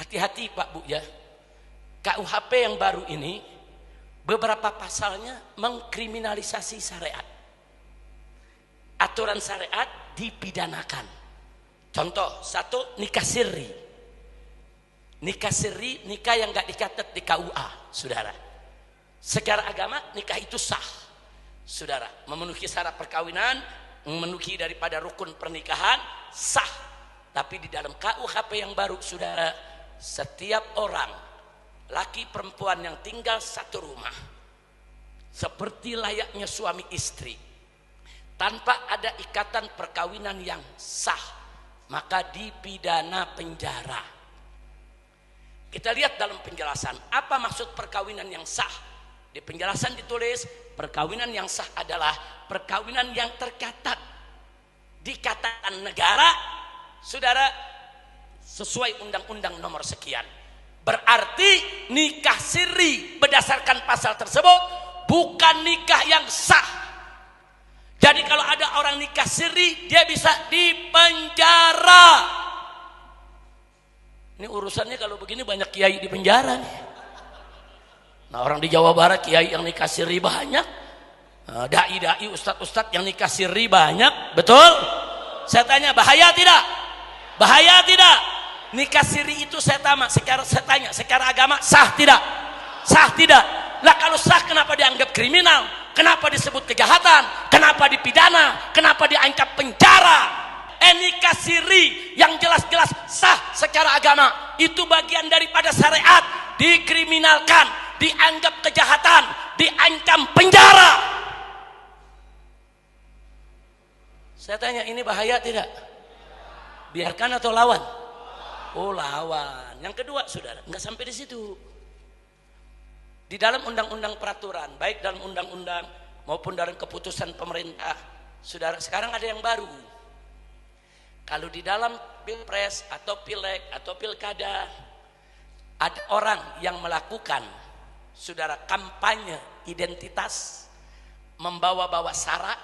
Hati-hati Pak Bu ya. KUHP yang baru ini beberapa pasalnya mengkriminalisasi syariat. Aturan syariat dipidanakan. Contoh, satu, nikah sirri. Nikah sirri, nikah yang gak dicatat di KUA, saudara. Secara agama, nikah itu sah, saudara. Memenuhi syarat perkawinan, memenuhi daripada rukun pernikahan, sah. Tapi di dalam KUHP yang baru, saudara, setiap orang, laki perempuan yang tinggal satu rumah, seperti layaknya suami istri, tanpa ada ikatan perkawinan yang sah, maka dipidana penjara. Kita lihat dalam penjelasan, apa maksud perkawinan yang sah? Di penjelasan ditulis, perkawinan yang sah adalah perkawinan yang tercatat di catatan negara, saudara, sesuai undang-undang nomor sekian. Berarti nikah siri berdasarkan pasal tersebut bukan nikah yang sah. Jadi kalau ada orang nikah siri, dia bisa dipenjara. Ini urusannya kalau begini banyak kiai di penjara nih. Nah, orang di Jawa Barat kiai yang nikah siri banyak, dai-dai, ustadz-ustadz yang nikah siri banyak, betul? Saya tanya, bahaya tidak? Bahaya tidak? Nikah siri itu saya tanya, secara agama sah tidak? Sah tidak? Lah kalau sah kenapa dianggap kriminal? Kenapa disebut kejahatan? Kenapa dipidana? Kenapa diancam penjara? Nikah siri yang jelas-jelas sah secara agama itu bagian daripada syariat, dikriminalkan, dianggap kejahatan, diancam penjara. Saya tanya, ini bahaya tidak? Biarkan atau lawan? Oh, lawan. Yang kedua, saudara, nggak sampai di situ. Di dalam undang-undang peraturan, baik dalam undang-undang maupun dalam keputusan pemerintah, saudara, sekarang ada yang baru. Kalau di dalam pilpres atau pileg atau pilkada ada orang yang melakukan, saudara, kampanye identitas, membawa-bawa sara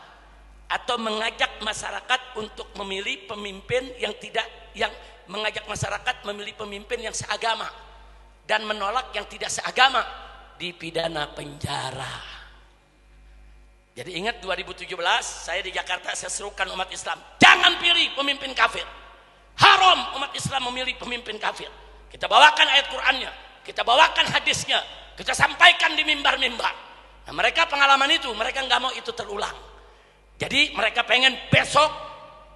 atau mengajak masyarakat untuk memilih pemimpin yang mengajak masyarakat memilih pemimpin yang seagama dan menolak yang tidak seagama, dipidana penjara. Jadi ingat 2017 saya di Jakarta, saya serukan umat Islam, jangan pilih pemimpin kafir. Haram umat Islam memilih pemimpin kafir. Kita bawakan ayat Qur'annya, kita bawakan hadisnya, kita sampaikan di mimbar-mimbar. Nah, mereka pengalaman itu, mereka nggak mau itu terulang. Jadi mereka pengen besok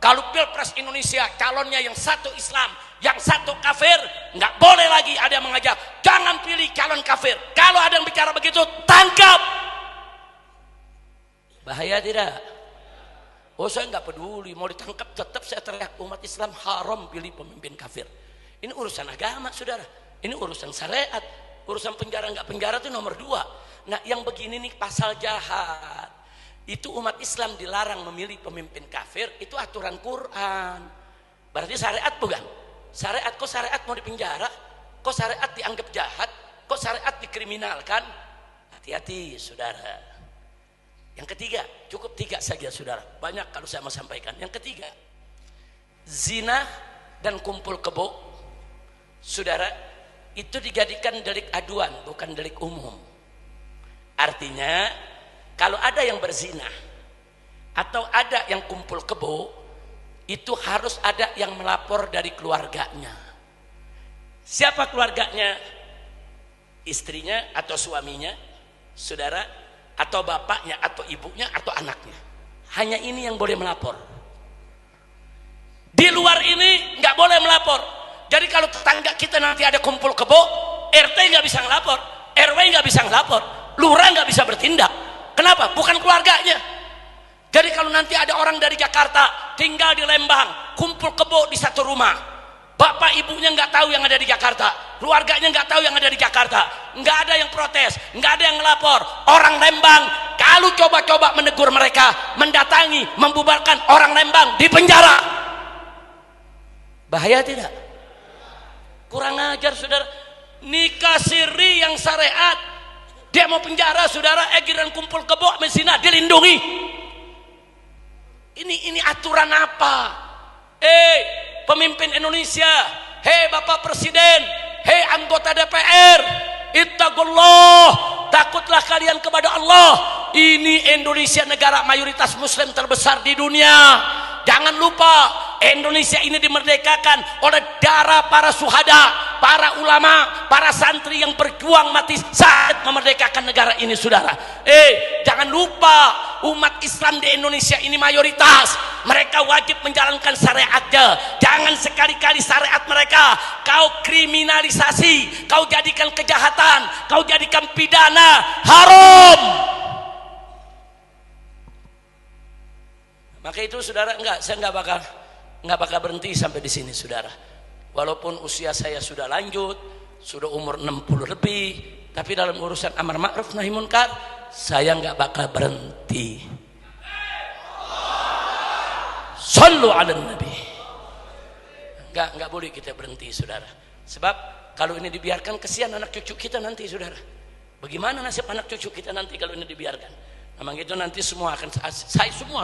kalau pilpres Indonesia calonnya yang satu Islam, yang satu kafir, nggak boleh lagi ada yang mengajak jangan pilih calon kafir. Kalau ada yang bicara begitu, tangkap. Bahaya tidak? Oh, saya nggak peduli, mau ditangkap tetap saya teriak, umat Islam haram pilih pemimpin kafir. Ini urusan agama, saudara. Ini urusan syariat. Urusan penjara nggak penjara itu nomor 2. Nah, yang begini nih pasal jahat. Itu umat Islam dilarang memilih pemimpin kafir, itu aturan Quran. Berarti syariat bukan? Syariat, kok syariat mau dipenjara? Kok syariat dianggap jahat? Kok syariat dikriminalkan? Hati-hati, saudara. Yang ketiga, cukup 3 saja, saudara. Banyak kalau saya mau sampaikan. Yang ketiga, zina dan kumpul kebo, saudara, itu dijadikan delik aduan, bukan delik umum. Artinya, kalau ada yang berzina atau ada yang kumpul kebo, itu harus ada yang melapor dari keluarganya. Siapa keluarganya? Istrinya atau suaminya, saudara, atau bapaknya atau ibunya atau anaknya. Hanya ini yang boleh melapor. Di luar ini nggak boleh melapor. Jadi kalau tetangga kita nanti ada kumpul kebo, RT nggak bisa ngelapor, RW nggak bisa ngelapor, lurah nggak bisa bertindak. Kenapa? Bukan keluarganya. Jadi kalau nanti ada orang dari Jakarta tinggal di Lembang, kumpul kebo di satu rumah, bapak ibunya nggak tahu yang ada di Jakarta, keluarganya nggak tahu yang ada di Jakarta, nggak ada yang protes, nggak ada yang ngelapor. Orang Lembang kalau coba-coba menegur mereka, mendatangi, membubarkan orang Lembang di penjara. Bahaya tidak? Kurang ajar, saudara. Nikah siri yang syariat, dia mau penjara, saudara. Giliran kumpul kebo mesina dilindungi. Ini aturan apa? Pemimpin Indonesia, Bapak Presiden, anggota DPR, ittaqullah, takutlah kalian kepada Allah. Ini Indonesia negara mayoritas muslim terbesar di dunia. Jangan lupa, Indonesia ini dimerdekakan oleh darah para syuhada, para ulama, para santri yang berjuang mati saat memerdekakan negara ini, saudara. Jangan lupa, umat Islam di Indonesia ini mayoritas. Mereka wajib menjalankan syariatnya. Jangan sekali-kali syariat mereka kau kriminalisasi, kau jadikan kejahatan, kau jadikan pidana, haram. Maka itu saudara, saya nggak bakal berhenti sampai di sini, saudara. Walaupun usia saya sudah lanjut, sudah umur 60 lebih, tapi dalam urusan amar ma'ruf nahi munkar saya nggak bakal berhenti. Sallu ala nabi. Nggak boleh kita berhenti, saudara. Sebab kalau ini dibiarkan, kesian anak cucu kita nanti, saudara. Bagaimana nasib anak cucu kita nanti kalau ini dibiarkan? Memang itu nanti semua akan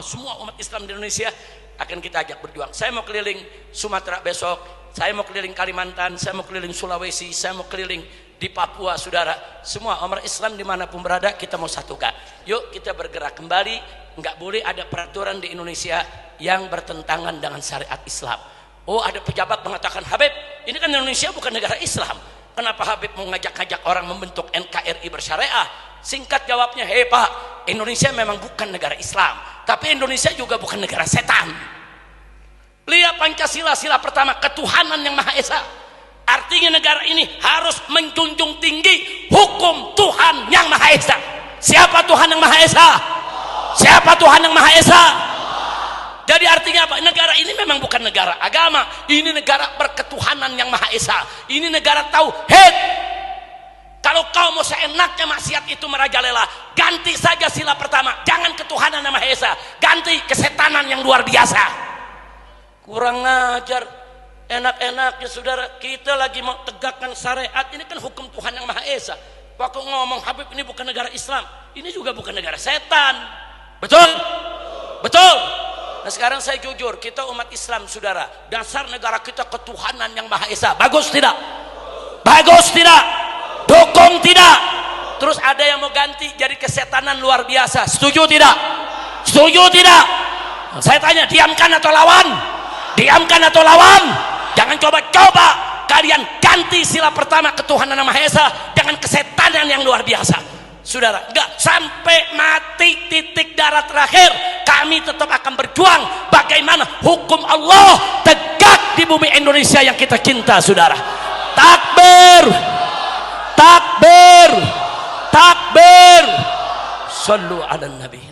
semua umat Islam di Indonesia akan kita ajak berjuang. Saya mau keliling Sumatera besok, saya mau keliling Kalimantan, saya mau keliling Sulawesi, saya mau keliling di Papua, saudara. Semua umat Islam dimanapun berada kita mau satukan. Yuk kita bergerak kembali. Nggak boleh ada peraturan di Indonesia yang bertentangan dengan syariat Islam. Oh, ada pejabat mengatakan, Habib, ini kan Indonesia bukan negara Islam. Kenapa Habib mau ngajak-ngajak orang membentuk NKRI bersyariah? Singkat jawabnya, Pak, Indonesia memang bukan negara Islam, tapi Indonesia juga bukan negara setan. Lihat Pancasila, sila pertama, ketuhanan yang Maha Esa. Artinya negara ini harus menjunjung tinggi hukum Tuhan yang Maha Esa. Siapa Tuhan yang Maha Esa? Siapa Tuhan yang Maha Esa? Jadi artinya apa? Negara ini memang bukan negara agama, ini negara berketuhanan yang Maha Esa. Ini negara tauhid. Kalau kau mau seenaknya maksiat itu merajalela, ganti saja sila pertama, jangan ketuhanan yang Maha Esa, ganti kesetanan yang luar biasa. Kurang ajar, enak-enaknya saudara, kita lagi mau tegakkan syariat, ini kan hukum Tuhan yang Maha Esa. Waktu ngomong Habib ini bukan negara Islam, ini juga bukan negara setan. Betul? Betul? Nah sekarang saya jujur, kita umat Islam, saudara, dasar negara kita ketuhanan yang Maha Esa. Bagus tidak? Bagus tidak? Dukung tidak? Terus ada yang mau ganti jadi kesetanan luar biasa. Setuju tidak? Setuju tidak? Saya tanya, diamkan atau lawan? Diamkan atau lawan? Jangan coba-coba kalian ganti sila pertama ketuhanan yang Maha Esa dengan kesetanan yang luar biasa. Saudara, enggak, sampai mati titik darah terakhir kami tetap akan berjuang bagaimana hukum Allah tegak di bumi Indonesia yang kita cinta, saudara. Takbir, takbir, takbir. Sallu ala nabi.